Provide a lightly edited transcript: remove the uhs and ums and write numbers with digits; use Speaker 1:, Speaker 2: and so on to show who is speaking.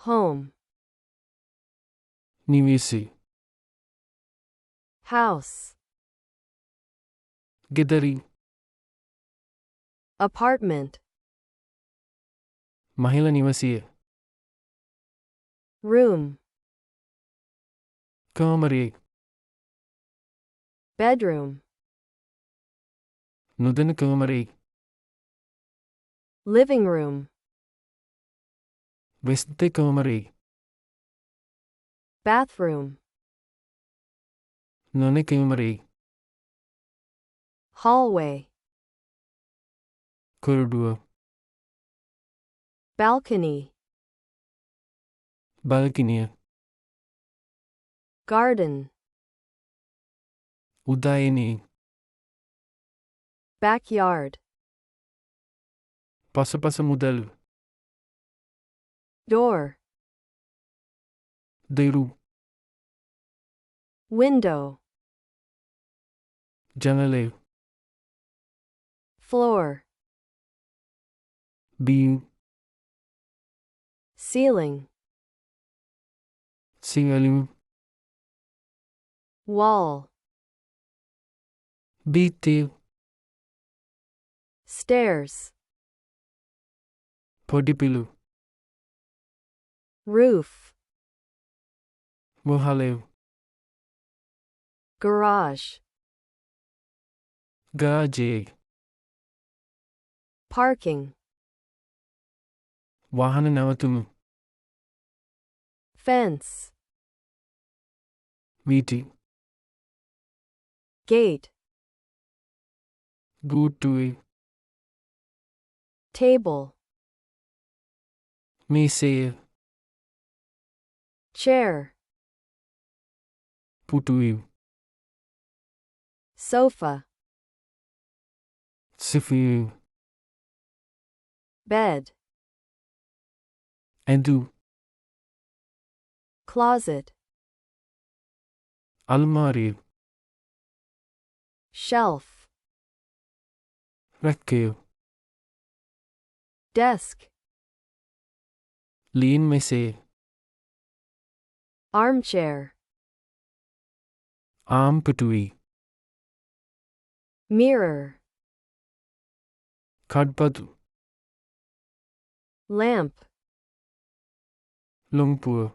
Speaker 1: home,
Speaker 2: නිවිසි
Speaker 1: house,
Speaker 2: ගෙදරින්
Speaker 1: apartment,
Speaker 2: මහිල නිවසිය
Speaker 1: room,
Speaker 2: කාමරයේ
Speaker 1: bedroom,
Speaker 2: නොදැන කාමරයේ
Speaker 1: living room,
Speaker 2: වෙස්තේ කාමරයේ
Speaker 1: bathroom,
Speaker 2: නොනේ කාමරයේ
Speaker 1: hallway,
Speaker 2: කොරිඩුව
Speaker 1: balcony,
Speaker 2: බල්කිනිය
Speaker 1: garden,
Speaker 2: උදායනේ
Speaker 1: backyard,
Speaker 2: පසපස මුදල්
Speaker 1: door,
Speaker 2: දෙරු
Speaker 1: window,
Speaker 2: ජනලය
Speaker 1: floor,
Speaker 2: beam
Speaker 1: ceiling,
Speaker 2: සිංහලින්
Speaker 1: wall,
Speaker 2: බීතේ
Speaker 1: stairs,
Speaker 2: පොඩිපිලු
Speaker 1: roof,
Speaker 2: වහලය
Speaker 1: garage,
Speaker 2: ගාජයේ
Speaker 1: parking,
Speaker 2: වාහන නැවතුම
Speaker 1: fence,
Speaker 2: වීටි
Speaker 1: gate,
Speaker 2: ගූට්ටුවේ
Speaker 1: table,
Speaker 2: මේසය
Speaker 1: chair,
Speaker 2: පුටුවේ
Speaker 1: sofa,
Speaker 2: සිෆියේ
Speaker 1: bed,
Speaker 2: ඇඳු
Speaker 1: closet,
Speaker 2: අල්මාරිය
Speaker 1: shelf,
Speaker 2: රැක්කය
Speaker 1: desk,
Speaker 2: lean මෙසේ
Speaker 1: armchair,
Speaker 2: ආම් පිටුවී
Speaker 1: mirror,
Speaker 2: කඩ්පතු
Speaker 1: lamp,
Speaker 2: ලොම්පුව